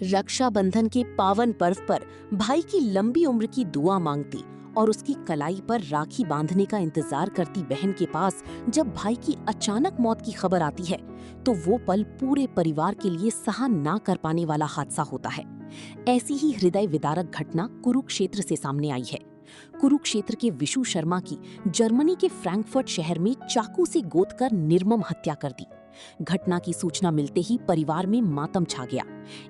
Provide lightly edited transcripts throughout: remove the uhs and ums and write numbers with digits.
रक्षाबंधन के पावन पर्व पर भाई की लंबी उम्र की दुआ मांगती और उसकी कलाई पर राखी बांधने का इंतजार करती बहन के पास जब भाई की अचानक मौत की खबर आती है तो वो पल पूरे परिवार के लिए सहन ना कर पाने वाला हादसा होता है। ऐसी ही हृदय विदारक घटना कुरुक्षेत्र से सामने आई है। कुरुक्षेत्र के विशु शर्मा की जर्मनी के फ्रैंकफर्ट शहर में चाकू से गोदकर निर्मम हत्या कर दी। घटना की सूचना मिलते ही परिवार में मातम छा गया।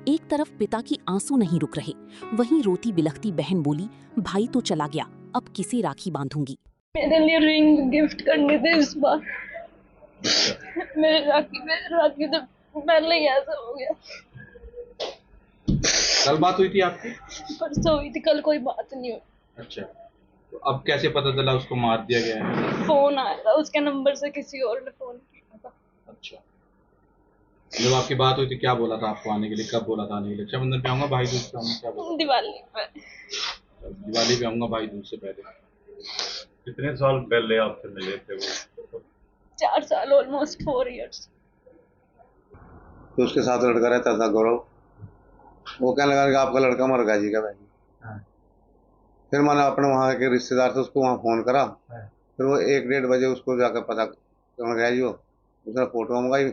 एक तरफ पिता की आंसू नहीं रुक रहे, वहीं रोती बिलखती बहन बोली, भाई तो चला गया, अब किसे राखी बांधूंगी। मेरे लिए रिंग गिफ्ट करने थे इस बार। मेरे राखी तो पहले ही ऐसा हो गया। कल बात हुई थी आपकी? परसों हुई थी, कल कोई बात नहीं हुई। अच्छा, तो अब कैसे पता चला उसको मार दिया गया है? फोन आया था उसके नंबर से, किसी और ने फोन किया था। अच्छा, जब आपकी बात हुई थी क्या बोला था आपको आने के लिए? कब बोला था आने के लिए? रक्षाबंधन पे आऊंगा, भाई दूज पे आऊंगा, क्या बोला? दिवाली पे। दिवाली पे आऊंगा, भाई दूज से पहले। कितने साल पहले आपसे मिले थे वो? 4 साल, ऑलमोस्ट 4 इयर्स। तो उसके साथ लड़का रहता था गौरव, वो कहने लगा कि आपका लड़का मर गया जी का भाई। हाँ। फिर मैंने अपने वहाँ के रिश्तेदार थे उसको वहाँ फोन करा। हाँ। फिर वो 1-1:30 बजे उसको जाकर पता करने गया जी। वो उसने फोटो मंगाई,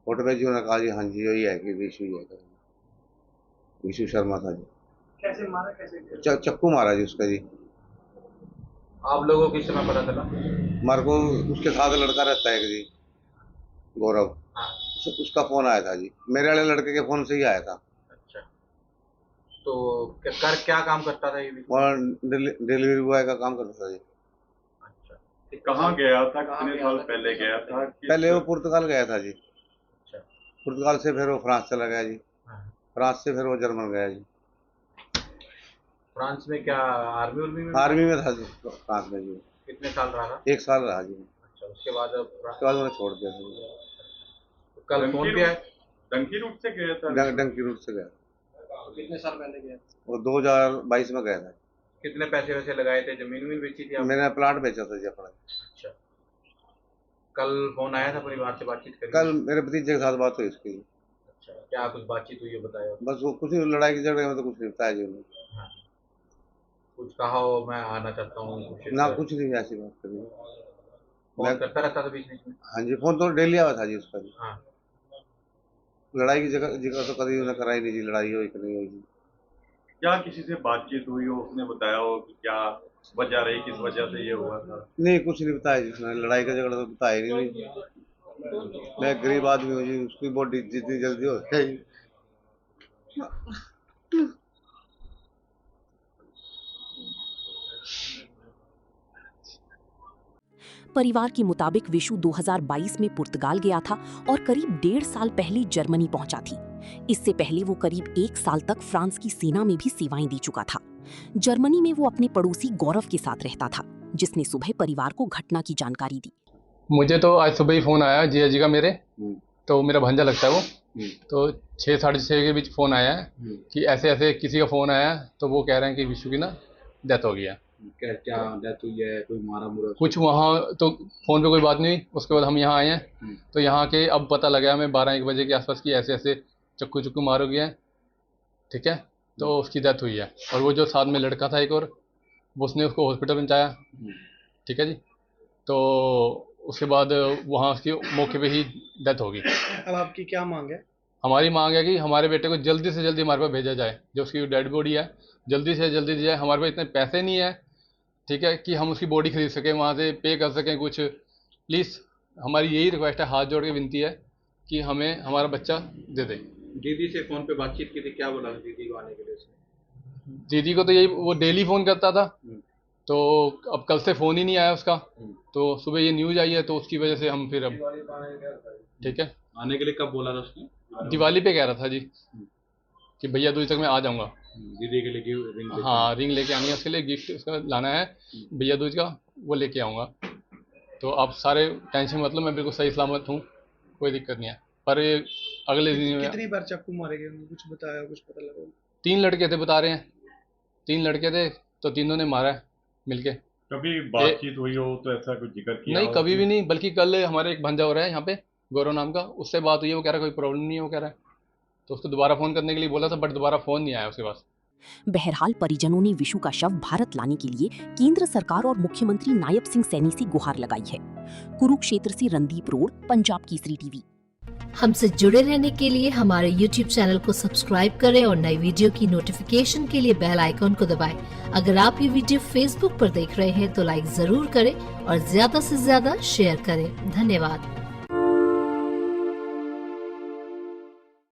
फोटो भेजी, उन्होंने कहा जी हाँ जी यही है कि विशु ही है। विशु शर्मा था जी। कैसे मारा, कैसे? चक्कू मारा जी उसका जी। आप लोगों को किस समय पता चला? मार को उसके साथ लड़का रहता है एक जी, गौरव। हाँ। उसका फोन आया था जी, मेरे वाले लड़के के फोन से ही आया था। अच्छा, तो क्या काम करता था ये भी? और डिलीवरी बॉय का काम करता था जी। अच्छा, कहाँ गया था, कितने साल पहले गया था? पहले वो पुर्तगाल गया था जी। अच्छा। पुर्तगाल से फिर वो फ्रांस चला गया जी। हाँ। फ्रांस से फिर वो जर्मन गया जी। फ्रांस में क्या आर्मी में? आर्मी में था जी फ्रांस में जी। कितने साल रहा? 1 साल रहा जी। अच्छा, उसके बाद उन्होंने छोड़ दिया था जी। तो कल फोन किया है? डंकी रूट से गया था? डंकी रूट से गया। कितने साल पहले गया? वो 2022 में गया था। कितने पैसे वैसे लगाए थे? जमीन बेची थी आपने? मैंने प्लाट बेचा था जी अपना। अच्छा, कल फोन आया था, परिवार से बातचीत करी? कल मेरे भतीजे के साथ बात हुई उसकी। अच्छा, क्या कुछ बातचीत हुई है, बताया? बस वो कुछ लड़ाई की झगड़े में तो कुछ नहीं बताया जी उन्होंने। हाँ। कुछ कहा हो मैं आना चाहता हूँ ना, कुछ नहीं ऐसी बात करी। फोन करता रहता था बीच बीच में? हाँ जी, फोन तो डेली आया था जी उसका जी। हाँ। लड़ाई की जगह तो कभी उन्हें कराई नहीं जी, लड़ाई हुई कि नहीं हुई जी। क्या किसी से बातचीत हुई हो, उसने बताया हो कि क्या वजह रही, किस वजह से ये हुआ था? नहीं, कुछ नहीं बताया जी उसने, लड़ाई का झगड़ा तो बताया ही नहीं। मैं गरीब आदमी हूँ जी, उसकी बॉडी जितनी जल्दी हो जाए। परिवार के मुताबिक विशु 2022 में पुर्तगाल गया था और करीब 1.5 साल पहले जर्मनी पहुंचा थी। इससे पहले वो करीब 1 साल तक फ्रांस की सेना में भी सेवाएं दे चुका था। जर्मनी में वो अपने पड़ोसी गौरव के साथ रहता था, जिसने सुबह परिवार को घटना की जानकारी दी। मुझे तो आज सुबह ही फोन आया जिया जी का मेरे, तो मेरा भांजा लगता है वो, तो 6 साढ़े 6 के बीच फोन आया है कि ऐसे ऐसे किसी का फोन आया, तो वो कह रहे हैं कि विशु की ना डेथ हो गई है। क्या डेथ हुई है? कोई मारा मुरा? कुछ वहाँ तो फोन पे कोई बात नहीं। उसके बाद हम यहाँ आए हैं, तो यहाँ के अब पता लगा हमें 12-1 बजे के आसपास की ऐसे ऐसे चक्कू मारो गया है, ठीक है। तो उसकी डेथ हुई है, और वो जो साथ में लड़का था एक और, उसने उसको हॉस्पिटल पहुँचाया, ठीक है जी। तो उसके बाद वहाँ उसकी मौके पे ही डेथ होगी। अब आपकी क्या मांग है? हमारी मांग है कि हमारे बेटे को जल्दी से जल्दी हमारे पास भेजा जाए, जो उसकी डेड बॉडी है जल्दी से जल्दी दी जाए। हमारे पास इतने पैसे नहीं है, ठीक है, कि हम उसकी बॉडी खरीद सकें, वहाँ से पे कर सकें कुछ। प्लीज़ हमारी यही रिक्वेस्ट है, हाथ जोड़ के विनती है कि हमें हमारा बच्चा दे दें। दीदी से फोन पे बातचीत की थी, क्या बोला दीदी को आने के लिए उसने? दीदी को तो यही, वो डेली फ़ोन करता था, तो अब कल से फ़ोन ही नहीं आया उसका। तो सुबह ये न्यूज़ आई है, तो उसकी वजह से हम फिर अब, ठीक है। आने के लिए कब बोला था उसने? दिवाली पे कह रहा था जी कि भैया दूज तक मैं आ जाऊँगा। दीदी के लिए रिंग? हाँ, रिंग लेके आनी है उसके लिए, गिफ्ट उसका लाना है भैया दूज का, वो लेके आऊँगा। तो आप सारे टेंशन मतलब, मैं बिल्कुल सही सलामत हूँ, कोई दिक्कत नहीं है। पर अगले दिन कितनी बार चाकू मारे गए, कुछ बताया, कुछ पता लगा? 3 लड़के थे, बता रहे हैं 3 लड़के थे, तो तीनों ने मारा है मिलके। कभी बातचीत हुई हो तो ऐसा कुछ जिक्र किया? नहीं, कभी भी नहीं। बल्कि कल हमारे एक भांजा हो रहा है यहाँ पे, गौरव नाम का, उससे बात हुई है, वो कह रहा है कोई प्रॉब्लम नहीं है, वो कह रहा है, तो उसको दोबारा फ़ोन करने के लिए बोला था, बट दोबारा फ़ोन नहीं आया उसके पास। बहरहाल परिजनों ने विशु का शव भारत लाने के लिए केंद्र सरकार और मुख्यमंत्री नायब सिंह सैनी से गुहार लगाई है। कुरुक्षेत्र से रणदीप रोड, पंजाब केसरी टीवी। हमसे जुड़े रहने के लिए हमारे YouTube चैनल को सब्सक्राइब करें और नई वीडियो की नोटिफिकेशन के लिए बेल आइकॉन को दबाएं। अगर आप ये वीडियो Facebook पर देख रहे हैं तो लाइक जरूर करें और ज्यादा से ज्यादा शेयर करें। धन्यवाद।